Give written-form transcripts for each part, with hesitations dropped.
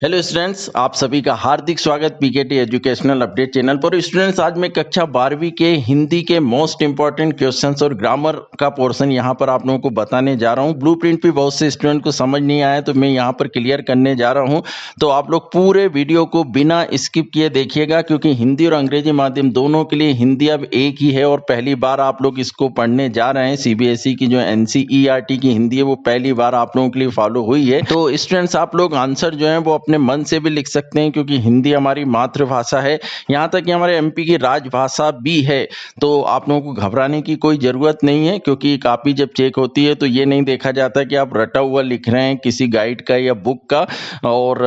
Hello students, आप सभी का हार्दिक स्वागत पीकेटी एजुकेशनल अपडेट चैनल पर। स्टूडेंट्स, आज मैं कक्षा 12वीं के हिंदी के मोस्ट इंपॉर्टेंट क्वेश्चंस और ग्रामर का पोर्शन यहां पर आप लोगों को बताने जा रहा हूं। ब्लूप्रिंट भी बहुत से स्टूडेंट को समझ नहीं आया तो मैं यहां पर क्लियर करने जा रहा हूं। तो आप लोग पूरे वीडियो को बिना स्किप किए देखिएगा, क्योंकि हिंदी और अंग्रेजी माध्यम दोनों के लिए हिंदी अब एक ही है और पहली बार आप लोग इसको पढ़ने जा रहे हैं। सीबीएसई की जो एनसीईआरटी की हिंदी है वो पहली बार आप लोगों के लिए फॉलो हुई है। तो स्टूडेंट्स, आप लोग आंसर जो है वो अपने मन से भी लिख सकते हैं, क्योंकि हिंदी हमारी मातृभाषा है, यहाँ तक कि हमारे एमपी की राजभाषा भी है। तो आप लोगों को घबराने की कोई ज़रूरत नहीं है, क्योंकि कॉपी जब चेक होती है तो ये नहीं देखा जाता कि आप रटा हुआ लिख रहे हैं किसी गाइड का या बुक का। और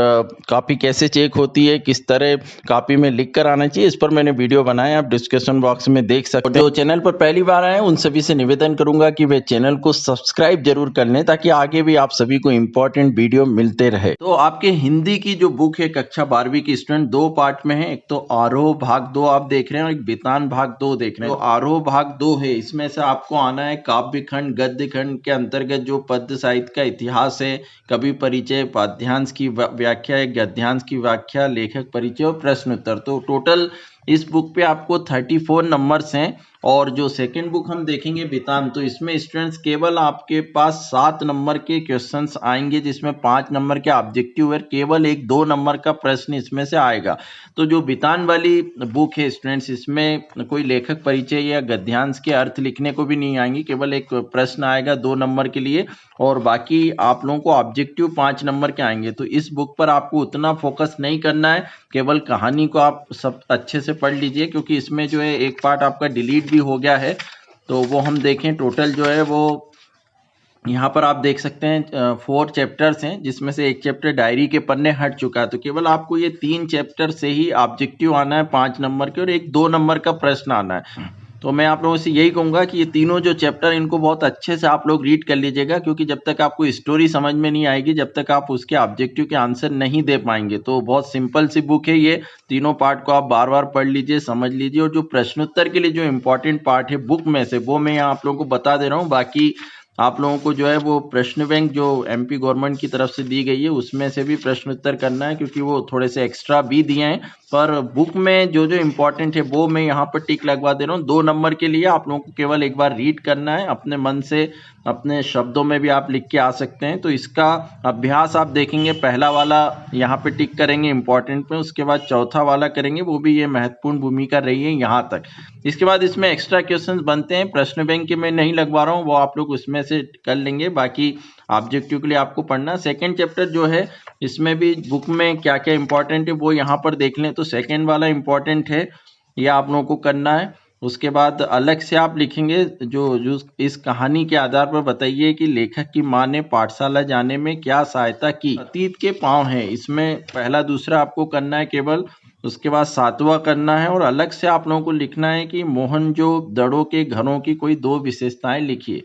कॉपी कैसे चेक होती है, किस तरह कॉपी में लिख कर आना चाहिए, इस पर मैंने वीडियो बनाया, आप डिस्क्रिप्शन बॉक्स में देख सकते हैं। जो चैनल पर पहली बार आए उन सभी से निवेदन करूंगा कि वे चैनल को सब्सक्राइब जरूर कर लें, ताकि आगे भी आप सभी को इंपॉर्टेंट वीडियो मिलते रहे। तो आपके हिंदी की जो बुक है कक्षा 12वीं की स्टूडेंट, दो पार्ट में है। एक तो आरोह भाग 2 आप देख रहे हैं और एक बितान भाग 2 देख रहे हैं। तो आरोह भाग 2 है, इसमें से आपको आना है काव्य खंड गद्य खंड के अंतर्गत जो पद्य साहित्य का इतिहास है, कवि परिचय, पद्यांश की व्याख्या, गद्यांश की व्याख्या, लेखक परिचय और प्रश्न उत्तर। तो टोटल इस बुक पे आपको 34 नंबर्स हैं। और जो सेकंड बुक हम देखेंगे बितान, तो इसमें स्टूडेंट्स केवल आपके पास 7 नंबर के क्वेश्चंस आएंगे, जिसमें 5 नंबर के ऑब्जेक्टिव है, केवल एक 2 नंबर का प्रश्न इसमें से आएगा। तो जो बितान वाली बुक है स्टूडेंट्स, इसमें कोई लेखक परिचय या गद्यांश के अर्थ लिखने को भी नहीं आएंगे, केवल एक प्रश्न आएगा 2 नंबर के लिए, और बाकी आप लोगों को ऑब्जेक्टिव 5 नंबर के आएंगे। तो इस बुक पर आपको उतना फोकस नहीं करना है, केवल कहानी को आप सब अच्छे से पढ़ लीजिए, क्योंकि इसमें जो है एक पार्ट आपका डिलीट भी हो गया है। तो वो हम देखें, टोटल जो है वो यहाँ पर आप देख सकते हैं 4 चैप्टर्स हैं, जिसमें से एक चैप्टर डायरी के पन्ने हट चुका है। तो केवल आपको ये 3 चैप्टर से ही ऑब्जेक्टिव आना है 5 नंबर के, और एक 2 नंबर का प्रश्न आना है। तो मैं आप लोगों से यही कहूंगा कि ये तीनों जो चैप्टर, इनको बहुत अच्छे से आप लोग रीड कर लीजिएगा, क्योंकि जब तक आपको स्टोरी समझ में नहीं आएगी, जब तक आप उसके ऑब्जेक्टिव के आंसर नहीं दे पाएंगे। तो बहुत सिंपल सी बुक है ये, तीनों पार्ट को आप बार बार पढ़ लीजिए, समझ लीजिए। और जो प्रश्नोत्तर के लिए जो इंपॉर्टेंट पार्ट है बुक में से, वो मैं यहाँ आप लोगों को बता दे रहा हूँ। बाकी आप लोगों को जो है वो प्रश्न बैंक जो एमपी गवर्नमेंट की तरफ से दी गई है, उसमें से भी प्रश्न उत्तर करना है, क्योंकि वो थोड़े से एक्स्ट्रा भी दिए हैं। पर बुक में जो जो इम्पोर्टेंट है वो मैं यहाँ पर टिक लगवा दे रहा हूँ। 2 नंबर के लिए आप लोगों को केवल एक बार रीड करना है, अपने मन से अपने शब्दों में भी आप लिख के आ सकते हैं। तो इसका अभ्यास आप देखेंगे, पहला वाला यहाँ पे टिक करेंगे इंपॉर्टेंट में, उसके बाद चौथा वाला करेंगे, वो भी ये महत्वपूर्ण भूमिका रही है यहाँ तक। इसके बाद इसमें एक्स्ट्रा क्वेश्चंस बनते हैं, प्रश्न बैंक के मैं नहीं लगवा रहा हूँ, वो आप लोग उसमें से कर लेंगे। बाकी ऑब्जेक्टिव के लिए आपको पढ़ना। सेकंड चैप्टर जो है, इसमें भी बुक में क्या क्या इंपॉर्टेंट है वो यहाँ पर देख लें। तो सेकंड वाला इंपॉर्टेंट है, ये आप लोगों को करना है। उसके बाद अलग से आप लिखेंगे जो इस कहानी के आधार पर बताइए कि लेखक की माँ ने पाठशाला जाने में क्या सहायता की। अतीत के पांव हैं, इसमें पहला दूसरा आपको करना है केवल। उसके बाद 7वां करना है, और अलग से आप लोगों को लिखना है कि मोहनजोदड़ो के घरों की कोई 2 विशेषताएं लिखिए।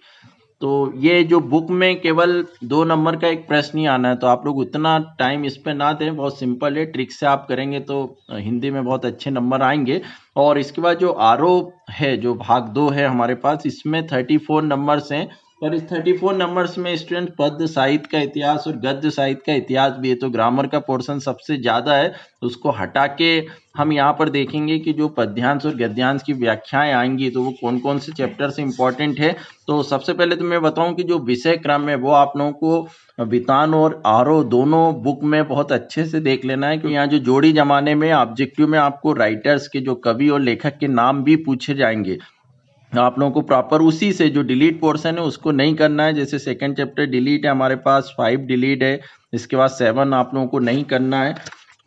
तो ये जो बुक में केवल 2 नंबर का एक प्रश्न ही आना है, तो आप लोग उतना टाइम इस पे ना दें, बहुत सिंपल है, ट्रिक से आप करेंगे तो हिंदी में बहुत अच्छे नंबर आएंगे। और इसके बाद जो आरोह है, जो भाग 2 है हमारे पास, इसमें 34 नंबर्स हैं। पर इस 34 नंबर्स में स्टूडेंट पद्य साहित्य का इतिहास और गद्य साहित्य का इतिहास भी है, तो ग्रामर का पोर्शन सबसे ज्यादा है, उसको हटा के हम यहाँ पर देखेंगे कि जो पद्यांश और गद्यांश की व्याख्याएं आएंगी, तो वो कौन कौन से चैप्टर से इंपॉर्टेंट है। तो सबसे पहले तो मैं बताऊं कि जो विषय क्रम है वो आप लोगों को बितान और आरोह दोनों बुक में बहुत अच्छे से देख लेना है, क्योंकि यहाँ जो जोड़ी जमाने में ऑब्जेक्टिव में आपको राइटर्स के, जो कवि और लेखक के नाम भी पूछे जाएंगे। आप लोगों को प्रॉपर उसी से जो डिलीट पोर्शन है उसको नहीं करना है। जैसे सेकंड चैप्टर डिलीट है हमारे पास, 5 डिलीट है, इसके बाद 7 आप लोगों को नहीं करना है।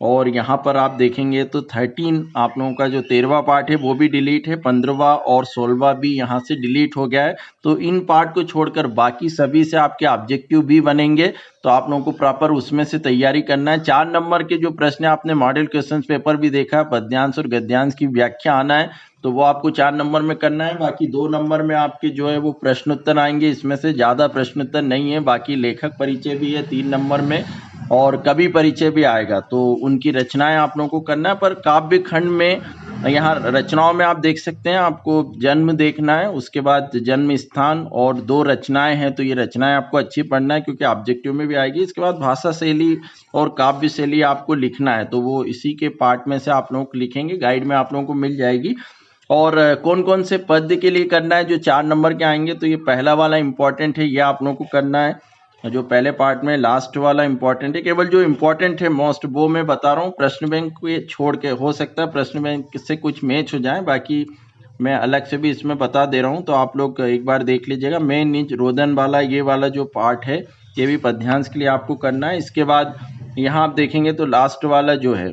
और यहाँ पर आप देखेंगे तो 13 आप लोगों का जो 13वां पार्ट है वो भी डिलीट है, 15वां और 16वां भी यहाँ से डिलीट हो गया है। तो इन पार्ट को छोड़कर बाकी सभी से आपके ऑब्जेक्टिव भी बनेंगे, तो आप लोगों को प्रॉपर उसमें से तैयारी करना है। 4 नंबर के जो प्रश्न आपने मॉडल क्वेश्चन पेपर भी देखा है, पद्यांश और गद्यांश की व्याख्या आना है, तो वो आपको 4 नंबर में करना है। बाकी 2 नंबर में आपके जो है वो प्रश्नोत्तर आएंगे, इसमें से ज्यादा प्रश्नोत्तर नहीं है। बाकी लेखक परिचय भी है 3 नंबर में, और कवि परिचय भी आएगा, तो उनकी रचनाएं आप लोगों को करना है। पर काव्य खंड में यहाँ रचनाओं में आप देख सकते हैं, आपको जन्म देखना है, उसके बाद जन्म स्थान और 2 रचनाएं हैं, तो ये रचनाएं आपको अच्छी पढ़ना है क्योंकि ऑब्जेक्टिव में भी आएगी। इसके बाद भाषा शैली और काव्य शैली आपको लिखना है, तो वो इसी के पार्ट में से आप लोग लिखेंगे, गाइड में आप लोगों को मिल जाएगी। और कौन कौन से पद के लिए करना है जो 4 नंबर के आएंगे, तो ये पहला वाला इंपॉर्टेंट है, ये आप लोगों को करना है। जो पहले पार्ट में लास्ट वाला इंपॉर्टेंट है, केवल जो इंपॉर्टेंट है मोस्ट वो मैं बता रहा हूँ। प्रश्न बैंक को छोड़ के हो सकता है प्रश्न बैंक से कुछ मैच हो जाए, बाकी मैं अलग से भी इसमें बता दे रहा हूँ, तो आप लोग एक बार देख लीजिएगा। मैं निज रोदन वाला ये वाला जो पार्ट है ये भी पद्यांश के लिए आपको करना है। इसके बाद यहाँ आप देखेंगे तो लास्ट वाला जो है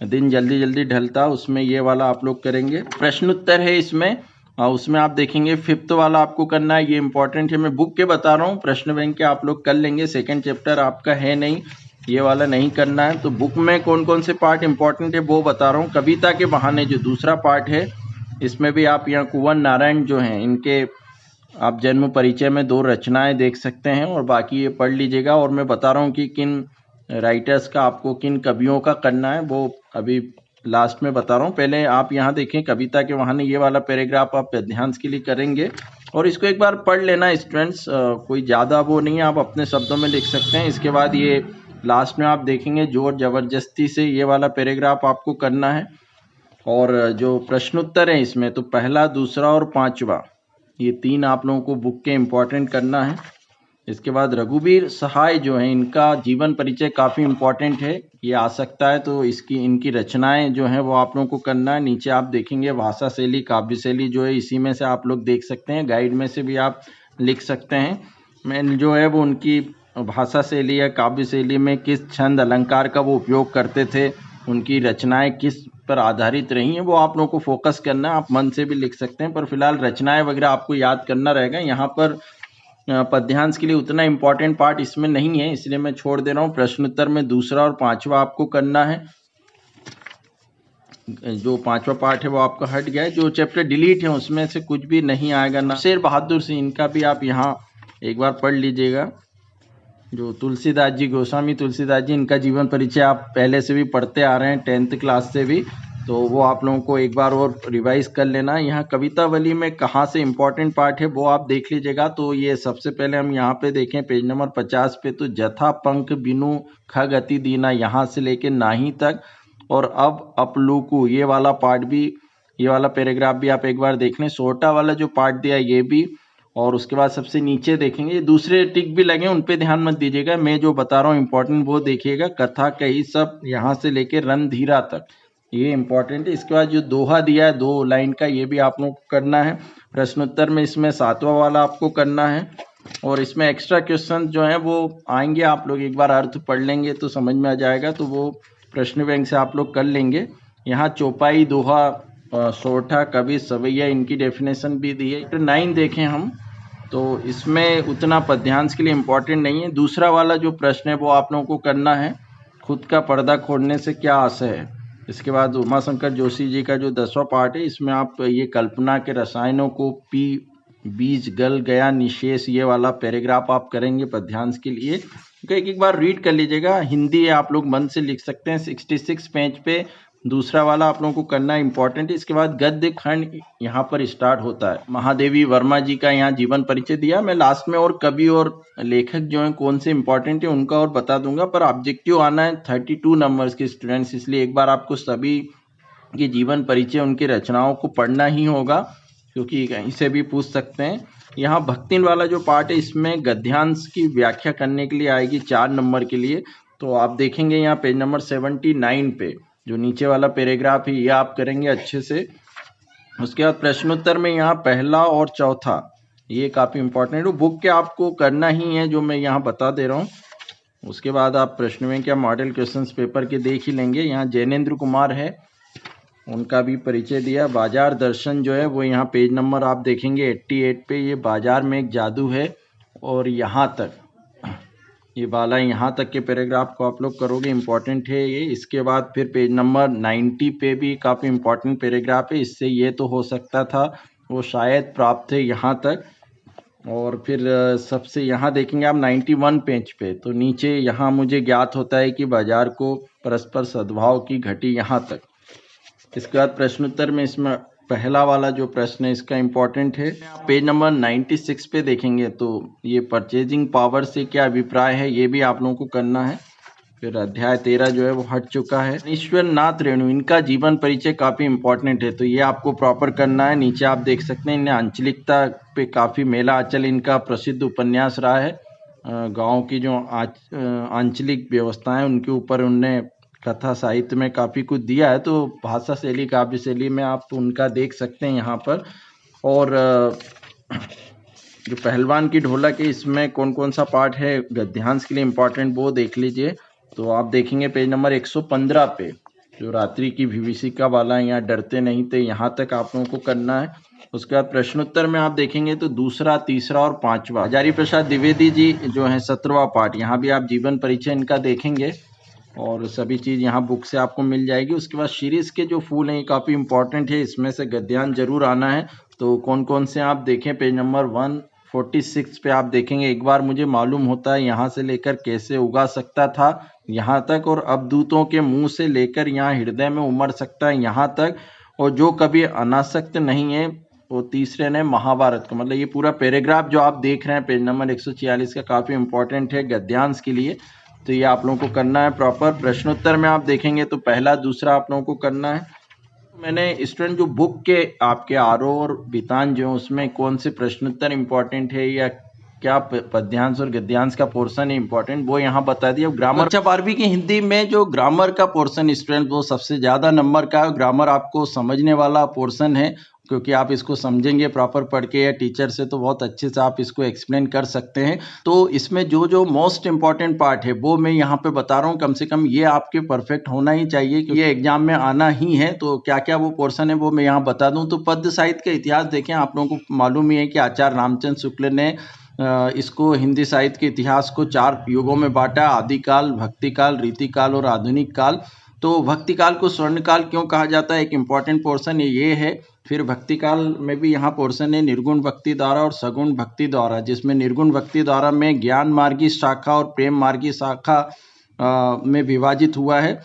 दिन जल्दी जल्दी ढलता, उसमें ये वाला आप लोग करेंगे। प्रश्न उत्तर है इसमें, उसमें आप देखेंगे 5th वाला आपको करना है, ये इंपॉर्टेंट है। मैं बुक के बता रहा हूँ, प्रश्न बैंक के आप लोग कर लेंगे, सेकंड चैप्टर आपका है नहीं, ये वाला नहीं करना है। तो बुक में कौन कौन से पार्ट इंपॉर्टेंट है वो बता रहा हूँ। कविता के बहाने जो दूसरा पार्ट है, इसमें भी आप यहाँ कुंवर नारायण जो हैं इनके आप जन्म परिचय में 2 रचनाएं देख सकते हैं, और बाकी ये पढ़ लीजिएगा। और मैं बता रहा हूँ कि किन राइटर्स का आपको, किन कवियों का करना है, वो अभी लास्ट में बता रहा हूँ। पहले आप यहाँ देखें कविता के वहां ये वाला पैराग्राफ आप ध्यान के लिए करेंगे, और इसको एक बार पढ़ लेना स्टूडेंट्स, कोई ज़्यादा वो नहीं है, आप अपने शब्दों में लिख सकते हैं। इसके बाद ये लास्ट में आप देखेंगे जोर जबरदस्ती से ये वाला पैराग्राफ आपको करना है। और जो प्रश्नोत्तर है इसमें, तो पहला, दूसरा और 5वां, ये 3 आप लोगों को बुक के इम्पोर्टेंट करना है। इसके बाद रघुवीर सहाय जो है इनका जीवन परिचय काफ़ी इम्पोर्टेंट है, ये आ सकता है, तो इनकी रचनाएं जो हैं वो आप लोगों को करना है। नीचे आप देखेंगे भाषा शैली, काव्य शैली जो है इसी में से आप लोग देख सकते हैं, गाइड में से भी आप लिख सकते हैं। मैं जो है वो उनकी भाषा शैली या काव्य शैली में किस छंद अलंकार का वो उपयोग करते थे, उनकी रचनाएं किस पर आधारित रही हैं, वो आप लोगों को फोकस करना है। आप मन से भी लिख सकते हैं, पर फिलहाल रचनाएं वगैरह आपको याद करना रहेगा। यहाँ पर पद्यांश के लिए उतना इम्पोर्टेंट पार्ट इसमें नहीं है, इसलिए मैं छोड़ दे रहा हूँ। प्रश्नोत्तर में दूसरा और 5वां आपको करना है। जो 5वां पार्ट है वो आपका हट गया है, जो चैप्टर डिलीट है उसमें से कुछ भी नहीं आएगा ना। शेर बहादुर सिंह इनका भी आप यहाँ एक बार पढ़ लीजिएगा। जो तुलसीदास जी, गोस्वामी तुलसीदास जी, इनका जीवन परिचय आप पहले से भी पढ़ते आ रहे हैं 10th क्लास से भी, तो वो आप लोगों को एक बार और रिवाइज कर लेना। यहाँ कवितावली में कहाँ से इम्पोर्टेंट पार्ट है वो आप देख लीजिएगा। तो ये सबसे पहले हम यहाँ पे देखें पेज नंबर 50 पे, तो जथा पंख बिनु खग अति दीना, यहाँ से लेके नाही तक, और अब अपलूकू ये वाला पार्ट भी, ये वाला पैराग्राफ भी आप एक बार देख लें। सोटा वाला जो पार्ट दिया ये भी, और उसके बाद सबसे नीचे देखेंगे दूसरे टिक भी लगे, उन पे ध्यान मत दीजिएगा, मैं जो बता रहा हूँ इंपॉर्टेंट वो देखिएगा। कथा कही सब, यहाँ से लेके रणधीरा तक, ये इंपॉर्टेंट है। इसके बाद जो दोहा दिया है 2 लाइन का, ये भी आप लोगों को करना है। प्रश्नोत्तर में इसमें 7वां वाला आपको करना है, और इसमें एक्स्ट्रा क्वेश्चन जो है वो आएंगे, आप लोग एक बार अर्थ पढ़ लेंगे तो समझ में आ जाएगा, तो वो प्रश्न बैंक से आप लोग कर लेंगे। यहाँ चौपाई, दोहा, सोठा, कवि, सवैया, इनकी डेफिनेशन भी दी है। 9 देखें हम, तो इसमें उतना पद्यांश के लिए इम्पोर्टेंट नहीं है। दूसरा वाला जो प्रश्न है वो आप लोगों को करना है, खुद का पर्दा खोलने से क्या आशय है। इसके बाद उमाशंकर जोशी जी का जो 10वां पार्ट है, इसमें आप ये कल्पना के रसायनों को पी बीज गल गया निशेष, ये वाला पैराग्राफ आप करेंगे पद्यांश के लिए। तो एक बार रीड कर लीजिएगा, हिंदी आप लोग मन से लिख सकते हैं। 66 पेज पे दूसरा वाला आप लोगों को करना इंपॉर्टेंट है। इसके बाद गद्य खंड यहाँ पर स्टार्ट होता है। महादेवी वर्मा जी का यहाँ जीवन परिचय दिया, मैं लास्ट में और कवि और लेखक जो हैं कौन से इंपॉर्टेंट है उनका और बता दूंगा, पर ऑब्जेक्टिव आना है 32 नंबर्स के स्टूडेंट्स, इसलिए एक बार आपको सभी के जीवन परिचय, उनकी रचनाओं को पढ़ना ही होगा, क्योंकि कहीं से भी पूछ सकते हैं। यहाँ भक्तिन वाला जो पार्ट है, इसमें गद्यांश की व्याख्या करने के लिए आएगी 4 नंबर के लिए, तो आप देखेंगे यहाँ पेज नंबर 79 पे जो नीचे वाला पैराग्राफ है ये आप करेंगे अच्छे से। उसके बाद प्रश्नोत्तर में यहाँ पहला और चौथा ये काफ़ी इंपॉर्टेंट है, बुक के आपको करना ही है जो मैं यहाँ बता दे रहा हूँ। उसके बाद आप प्रश्न में क्या मॉडल क्वेश्चंस पेपर के देख ही लेंगे। यहाँ जैनेन्द्र कुमार है, उनका भी परिचय दिया। बाजार दर्शन जो है वो यहाँ पेज नंबर आप देखेंगे 88 पे, ये बाजार में एक जादू है, और यहाँ तक ये वाला यहाँ तक के पैराग्राफ को आप लोग करोगे, इम्पॉर्टेंट है ये। इसके बाद फिर पेज नंबर 90 पे भी काफ़ी इम्पॉर्टेंट पैराग्राफ है, इससे ये तो हो सकता था वो शायद प्राप्त है यहाँ तक। और फिर सबसे यहाँ देखेंगे आप 91 पेज पे, तो नीचे यहाँ मुझे ज्ञात होता है कि बाजार को परस्पर सद्भाव की घटी, यहाँ तक। इसके बाद प्रश्नोत्तर में इसमें पहला वाला जो प्रश्न है इसका इम्पोर्टेंट है। पेज नंबर 96 पे देखेंगे तो ये परचेजिंग पावर से क्या अभिप्राय है ये भी आप लोगों को करना है। फिर अध्याय 13 जो है वो हट चुका है। ईश्वर नाथ रेणु, इनका जीवन परिचय काफी इंपॉर्टेंट है तो ये आपको प्रॉपर करना है। नीचे आप देख सकते हैं इन्हें आंचलिकता पे काफी मेला आंचल इनका प्रसिद्ध उपन्यास रहा है। गांव की जो आंचलिक व्यवस्थाएं उनके ऊपर उनने कथा साहित्य में काफी कुछ दिया है, तो भाषा शैली काव्य शैली में आप उनका देख सकते हैं यहाँ पर। और जो पहलवान की ढोलक है इसमें कौन कौन सा पार्ट है गद्यांश के लिए इम्पोर्टेंट वो देख लीजिए। तो आप देखेंगे पेज नंबर 115 पे जो रात्रि की विभीषिका वाला यहाँ डरते नहीं थे, यहाँ तक आप लोगों को करना है। उसके बाद प्रश्नोत्तर में आप देखेंगे तो दूसरा, तीसरा और पांचवा हजारी प्रसाद द्विवेदी जी जो है 17वां पार्ट, यहाँ भी आप जीवन परिचय इनका देखेंगे और सभी चीज़ यहाँ बुक से आपको मिल जाएगी। उसके बाद शीरीष के जो फूल हैं ये काफ़ी इंपॉर्टेंट है, इसमें से गद्यांश जरूर आना है। तो कौन कौन से आप देखें, पेज नंबर 146 पे आप देखेंगे एक बार मुझे मालूम होता है यहाँ से लेकर कैसे उगा सकता था यहाँ तक, और अब दूतों के मुंह से लेकर यहाँ हृदय में उमड़ सकता है यहाँ तक, और जो कभी अनासक्त नहीं है वो तीसरे ने महाभारत का। मतलब ये पूरा पैराग्राफ जो आप देख रहे हैं पेज नंबर 146 का काफ़ी इंपॉर्टेंट है गद्यांश के लिए, तो ये आप लोगों को करना है प्रॉपर। प्रश्नोत्तर में आप देखेंगे तो पहला दूसरा आप लोगों को करना है। मैंने स्टूडेंट जो बुक के आपके आरोह और बितान जो उसमें कौन से प्रश्नोत्तर इंपॉर्टेंट है या क्या पद्यांश और गद्यांश का पोर्शन है इंपॉर्टेंट वो यहाँ बता दिया। ग्रामर अच्छा 12वीं की हिंदी में जो ग्रामर का पोर्शन स्टूडेंट वो सबसे ज़्यादा नंबर का ग्रामर आपको समझने वाला पोर्शन है, क्योंकि आप इसको समझेंगे प्रॉपर पढ़ के या टीचर से तो बहुत अच्छे से आप इसको एक्सप्लेन कर सकते हैं। तो इसमें जो जो मोस्ट इंपॉर्टेंट पार्ट है वो मैं यहाँ पे बता रहा हूँ, कम से कम ये आपके परफेक्ट होना ही चाहिए क्योंकि ये एग्जाम में आना ही है। तो क्या क्या वो पोर्शन है वो मैं यहाँ बता दूँ। तो पद्य साहित्य का इतिहास देखें, आप लोगों को मालूम ही है कि आचार्य रामचंद्र शुक्ल ने इसको हिंदी साहित्य के इतिहास को 4 युगों में बांटा, आदिकाल, भक्तिकाल, रीतिकाल और आधुनिक काल। तो भक्तिकाल को स्वर्णकाल क्यों कहा जाता है, एक इम्पॉर्टेंट पोर्शन ये है। फिर भक्तिकाल में भी यहाँ पोर्शन है निर्गुण भक्ति द्वारा और सगुण भक्ति द्वारा, जिसमें निर्गुण भक्ति द्वारा में ज्ञान मार्गी शाखा और प्रेम मार्गी शाखा में विभाजित हुआ है।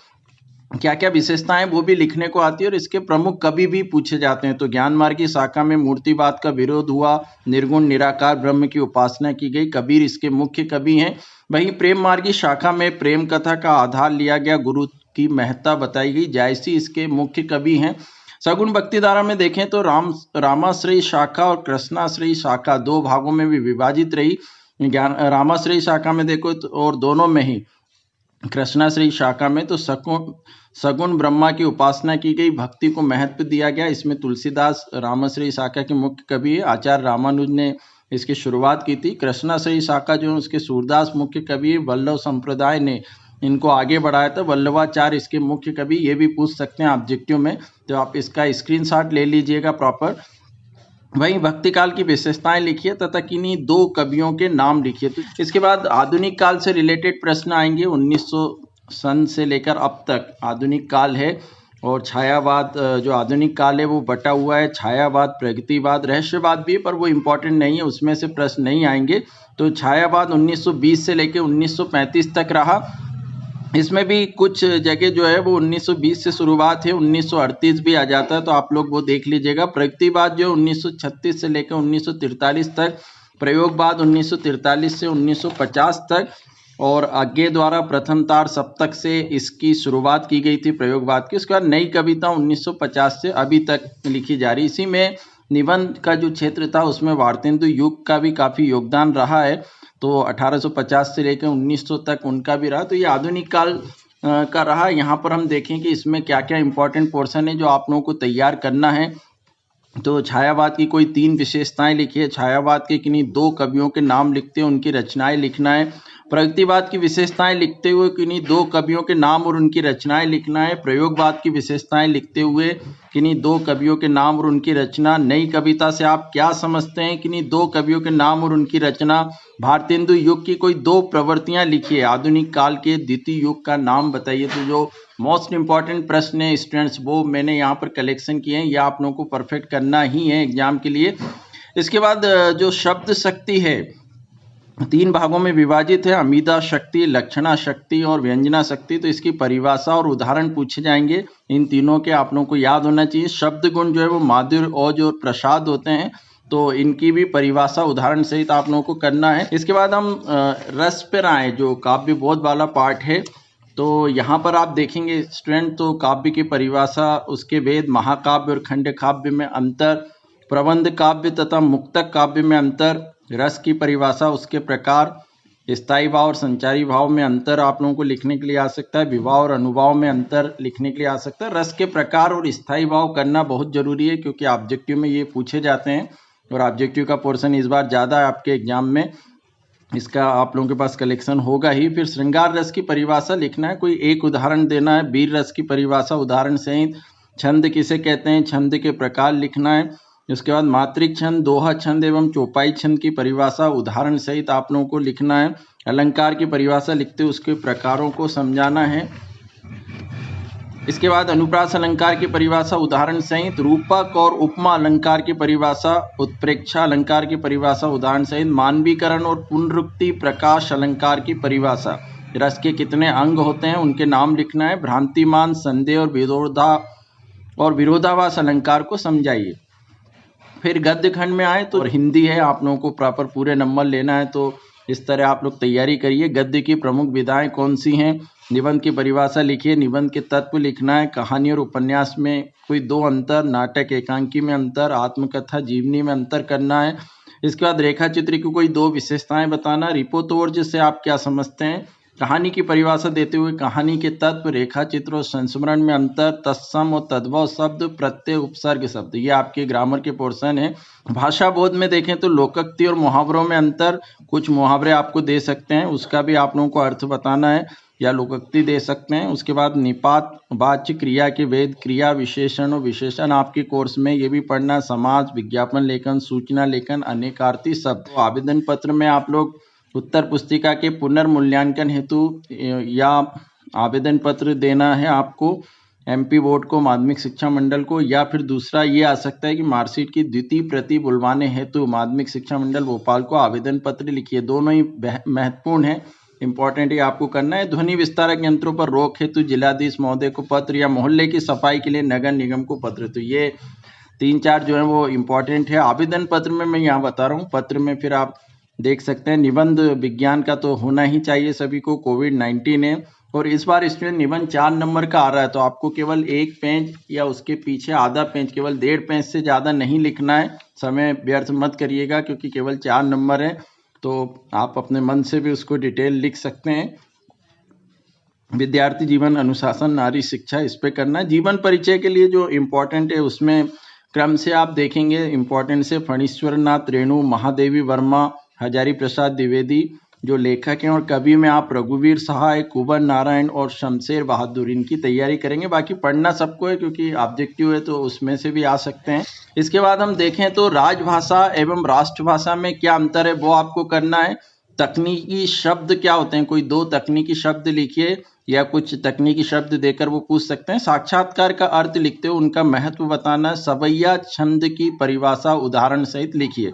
क्या क्या विशेषताएं वो भी लिखने को आती है और इसके प्रमुख कवि भी पूछे जाते हैं। तो ज्ञान मार्गी शाखा में मूर्तिवाद का विरोध हुआ, निर्गुण निराकार ब्रह्म की उपासना की गई, कबीर इसके मुख्य कवि हैं। वहीं प्रेम मार्गी शाखा में प्रेम कथा का आधार लिया गया, गुरु की महत्ता बताई गई, जायसी इसके मुख्य कवि हैं। सगुण भक्ति धारा में देखें तो रामाश्रयी शाखा और कृष्णाश्रयी शाखा 2 भागों में भी विभाजित रही। रामाश्रयी शाखा में देखो तो और दोनों में ही कृष्णाश्रयी शाखा में तो सगुण ब्रह्मा की उपासना की गई, भक्ति को महत्व दिया गया। इसमें तुलसीदास रामाश्रयी शाखा के मुख्य कवि है, आचार्य रामानुज ने इसकी शुरुआत की थी। कृष्णाश्रयी शाखा जो उसके सूरदास मुख्य कवि है, वल्लभ संप्रदाय ने इनको आगे बढ़ाया था, वल्लभाचार्य इसके मुख्य कवि। ये भी पूछ सकते हैं ऑब्जेक्टिव में, तो आप इसका स्क्रीनशॉट ले लीजिएगा प्रॉपर। वहीं भक्ति काल की विशेषताएं लिखिए तथा किन्हीं 2 कवियों के नाम लिखिए। तो इसके बाद आधुनिक काल से रिलेटेड प्रश्न आएंगे। 1900 सन से लेकर अब तक आधुनिक काल है, और छायावाद जो आधुनिक काल है वो बटा हुआ है, छायावाद, प्रगतिवाद, रहस्यवाद भी है पर वो इम्पोर्टेंट नहीं है, उसमें से प्रश्न नहीं आएंगे। तो छायावाद 1920 से लेकर 1935 तक रहा। इसमें भी कुछ जगह जो है वो 1920 से शुरुआत है, 1938 भी आ जाता है, तो आप लोग वो देख लीजिएगा। प्रगतिवाद जो 1936 से लेकर 1943 तक, प्रयोगवाद 1943 से 1950 तक, और आगे द्वारा प्रथम तार सप्तक से इसकी शुरुआत की गई थी प्रयोगवाद की। उसके बाद नई कविता 1950 से अभी तक लिखी जा रही। इसी में निबंध का जो क्षेत्र था उसमें वार्तेंदु युग का भी काफ़ी योगदान रहा है, तो 1850 से लेकर 1900 तक उनका भी रहा। तो ये आधुनिक काल का रहा। यहाँ पर हम देखें कि इसमें क्या क्या इंपॉर्टेंट पोर्शन है जो आप लोगों को तैयार करना है। तो छायावाद की कोई 3 विशेषताएं लिखिए, छायावाद के किन्हीं 2 कवियों के नाम लिखते हुए उनकी रचनाएं लिखना है। प्रगतिवाद की विशेषताएं लिखते हुए किन्हीं 2 कवियों के नाम और उनकी रचनाएं लिखना है। प्रयोगवाद की विशेषताएं लिखते हुए किन्हीं 2 कवियों के नाम और उनकी रचना। नई कविता से आप क्या समझते हैं, किन्हीं 2 कवियों के नाम और उनकी रचना। भारतेंदु युग की कोई 2 प्रवृत्तियां लिखिए, आधुनिक काल के द्वितीय युग का नाम बताइए। तो जो मोस्ट इंपॉर्टेंट प्रश्न है स्टूडेंट्स वो मैंने यहाँ पर कलेक्शन किए हैं, ये आप लोगों को परफेक्ट करना ही है एग्जाम के लिए। इसके बाद जो शब्द शक्ति है तीन भागों में विभाजित है, अमीदा शक्ति, लक्षणा शक्ति और व्यंजना शक्ति। तो इसकी परिभाषा और उदाहरण पूछे जाएंगे। इन तीनों के आप लोगों को याद होना चाहिए। शब्द गुण जो है वो माधुर्य, ओज और प्रसाद होते हैं, तो इनकी भी परिभाषा उदाहरण सहित आप लोगों को करना है। इसके बाद हम रस पर आए, जो काव्य बोध वाला पार्ट है। तो यहाँ पर आप देखेंगे स्टूडेंट, तो काव्य की परिभाषा, उसके भेद, महाकाव्य और खंड काव्य में अंतर, प्रबंध काव्य तथा मुक्तक काव्य में अंतर, रस की परिभाषा, उसके प्रकार, स्थायी भाव और संचारी भाव में अंतर आप लोगों को लिखने के लिए आ सकता है। विभाव और अनुभाव में अंतर लिखने के लिए आ सकता है। रस के प्रकार और स्थायी भाव करना बहुत जरूरी है, क्योंकि ऑब्जेक्टिव में ये पूछे जाते हैं और ऑब्जेक्टिव का पोर्शन इस बार ज़्यादा है आपके एग्जाम में, इसका आप लोगों के पास कलेक्शन होगा ही। फिर श्रृंगार रस की परिभाषा लिखना है, कोई एक उदाहरण देना है। वीर रस की परिभाषा उदाहरण सहित। छंद किसे कहते हैं, छंद के प्रकार लिखना है। उसके बाद मात्रिक छंद, दोहा छंद एवं चौपाई छंद की परिभाषा उदाहरण सहित आप लोगों को लिखना है। अलंकार की परिभाषा लिखते हुए उसके प्रकारों को समझाना है। इसके बाद अनुप्रास अलंकार की परिभाषा उदाहरण सहित, रूपक और उपमा अलंकार की परिभाषा, उत्प्रेक्षा अलंकार की परिभाषा उदाहरण सहित, मानवीकरण और पुनरुक्ति प्रकाश अलंकार की परिभाषा, रस के कितने अंग होते हैं उनके नाम लिखना है। भ्रांतिमान, संदेह और विरोधाभास अलंकार को समझाइए। फिर गद्य खंड में आए तो हिंदी है, आप लोगों को प्रॉपर पूरे नंबर लेना है, तो इस तरह आप लोग तैयारी करिए। गद्य की प्रमुख विधाएं कौन सी हैं, निबंध की परिभाषा लिखिए, निबंध के तत्व लिखना है, कहानी और उपन्यास में कोई दो अंतर, नाटक एकांकी में अंतर, आत्मकथा जीवनी में अंतर करना है। इसके बाद रेखा चित्र की कोई दो विशेषताएं बताना। रिपोतोर्ज से आप क्या समझते हैं, कहानी की परिभाषा देते हुए कहानी के तत्व, रेखा चित्र और संस्मरण में अंतर, तत्सम और तद्भव शब्द, प्रत्यय उपसर्ग शब्द, ये आपके ग्रामर के पोर्शन है। भाषा बोध में देखें तो लोकोक्ति और मुहावरों में अंतर, कुछ मुहावरे आपको दे सकते हैं, उसका भी आप लोगों को अर्थ बताना है, या लोकोक्ति दे सकते हैं। उसके बाद निपात वाच्य क्रिया के भेद, क्रिया विशेषण और विशेषण आपके कोर्स में ये भी पढ़ना, समाज, विज्ञापन लेखन, सूचना लेखन, अनेकार्थी शब्द। तो आवेदन पत्र में आप लोग उत्तर पुस्तिका के पुनर्मूल्यांकन हेतु या आवेदन पत्र देना है आपको एमपी बोर्ड को, माध्यमिक शिक्षा मंडल को, या फिर दूसरा ये आ सकता है कि मार्कशीट की द्वितीय प्रति बुलवाने हेतु माध्यमिक शिक्षा मंडल भोपाल को आवेदन पत्र लिखिए। दोनों ही महत्वपूर्ण है, इंपॉर्टेंट ही आपको करना है। ध्वनि विस्तारक यंत्रों पर रोक हेतु जिलाधीश महोदय को पत्र, या मोहल्ले की सफाई के लिए नगर निगम को पत्र। तो ये 3-4 जो है वो इम्पोर्टेंट है। आवेदन पत्र में मैं यहाँ बता रहा हूँ, पत्र में फिर आप देख सकते हैं। निबंध विज्ञान का तो होना ही चाहिए सभी को, कोविड-19 है, और इस बार स्टूडेंट निबंध 4 नंबर का आ रहा है, तो आपको केवल एक पेज या उसके पीछे आधा पेज, केवल 1.5 पेज से ज़्यादा नहीं लिखना है। समय व्यर्थ मत करिएगा, क्योंकि केवल 4 नंबर है, तो आप अपने मन से भी उसको डिटेल लिख सकते हैं। विद्यार्थी जीवन, अनुशासन, नारी शिक्षा, इस पे करना है। जीवन परिचय के लिए जो इम्पोर्टेंट है उसमें क्रम से आप देखेंगे, इम्पोर्टेंट से फणीश्वर नाथ रेणु, महादेवी वर्मा, हजारी प्रसाद द्विवेदी जो लेखक हैं, और कवि में आप रघुवीर सहाय, कुंवर नारायण और शमशेर बहादुर, इनकी तैयारी करेंगे। बाकी पढ़ना सबको है, क्योंकि ऑब्जेक्टिव है, तो उसमें से भी आ सकते हैं। इसके बाद हम देखें तो राजभाषा एवं राष्ट्रभाषा में क्या अंतर है वो आपको करना है। तकनीकी शब्द क्या होते हैं, कोई 2 तकनीकी शब्द लिखिए, या कुछ तकनीकी शब्द देकर वो पूछ सकते हैं। साक्षात्कार का अर्थ लिखते हो उनका महत्व बताना। सवैया छंद की परिभाषा उदाहरण सहित लिखिए।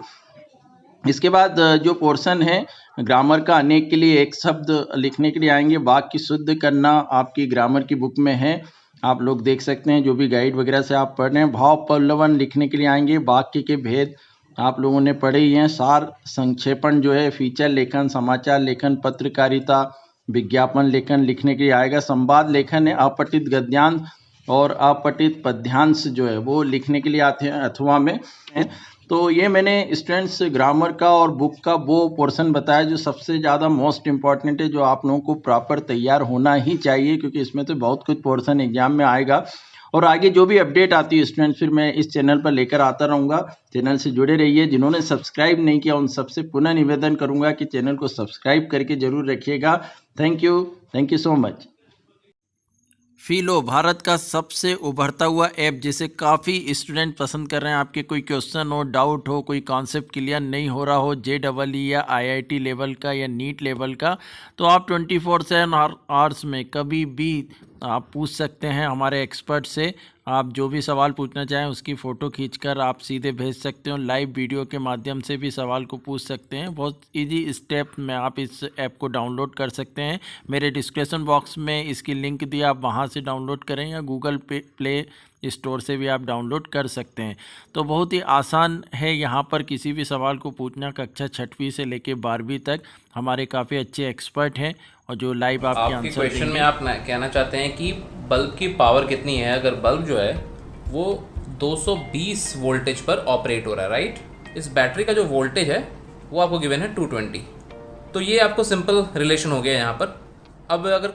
इसके बाद जो पोर्शन है ग्रामर का, अनेक के लिए एक शब्द लिखने के लिए आएंगे। वाक्य शुद्ध करना आपकी ग्रामर की बुक में है, आप लोग देख सकते हैं, जो भी गाइड वगैरह से आप पढ़ रहे हैं। भाव पल्लवन लिखने के लिए आएंगे। वाक्य के भेद आप लोगों ने पढ़े ही हैं। सार संक्षेपण जो है, फीचर लेखन, समाचार लेखन, पत्रकारिता, विज्ञापन लेखन लिखने के लिए आएगा। संवाद लेखन है, अपठित गद्यांश और अपठित पद्यांश जो है वो लिखने के लिए आते हैं अथवा में। तो ये मैंने स्टूडेंट्स ग्रामर का और बुक का वो पोर्शन बताया जो सबसे ज़्यादा मोस्ट इम्पॉर्टेंट है, जो आप लोगों को प्रॉपर तैयार होना ही चाहिए, क्योंकि इसमें तो बहुत कुछ पोर्शन एग्जाम में आएगा। और आगे जो भी अपडेट आती है स्टूडेंट्स फिर मैं इस चैनल पर लेकर आता रहूँगा। चैनल से जुड़े रहिए। जिन्होंने सब्सक्राइब नहीं किया उन सबसे पुनः निवेदन करूँगा कि चैनल को सब्सक्राइब करके जरूर रखिएगा। Thank you so much. फीलो भारत का सबसे उभरता हुआ ऐप, जिसे काफ़ी स्टूडेंट पसंद कर रहे हैं। आपके कोई क्वेश्चन हो, डाउट हो, कोई कॉन्सेप्ट क्लियर नहीं हो रहा हो, JEE या IIT लेवल का या नीट लेवल का, तो आप 24/7 आवर्स में कभी भी आप पूछ सकते हैं हमारे एक्सपर्ट से। आप जो भी सवाल पूछना चाहें उसकी फ़ोटो खींचकर आप सीधे भेज सकते हो। लाइव वीडियो के माध्यम से भी सवाल को पूछ सकते हैं। बहुत इजी स्टेप में आप इस ऐप को डाउनलोड कर सकते हैं। मेरे डिस्क्रिप्शन बॉक्स में इसकी लिंक दी, आप वहां से डाउनलोड करें या गूगल प्ले स्टोर से भी आप डाउनलोड कर सकते हैं। तो बहुत ही आसान है यहाँ पर किसी भी सवाल को पूछना। कक्षा 6वीं से लेकर 12वीं तक हमारे काफ़ी अच्छे एक्सपर्ट हैं और जो लाइव आपके आपके आंसर क्वेश्चन में देंगे। आप कहना चाहते हैं कि बल्ब की पावर कितनी है। अगर बल्ब जो है वो 220 वोल्टेज पर ऑपरेट हो रहा है, राइट। इस बैटरी का जो वोल्टेज है वो आपको गिवन है 220। तो ये आपको सिंपल रिलेशन हो गया यहाँ पर। अब अगर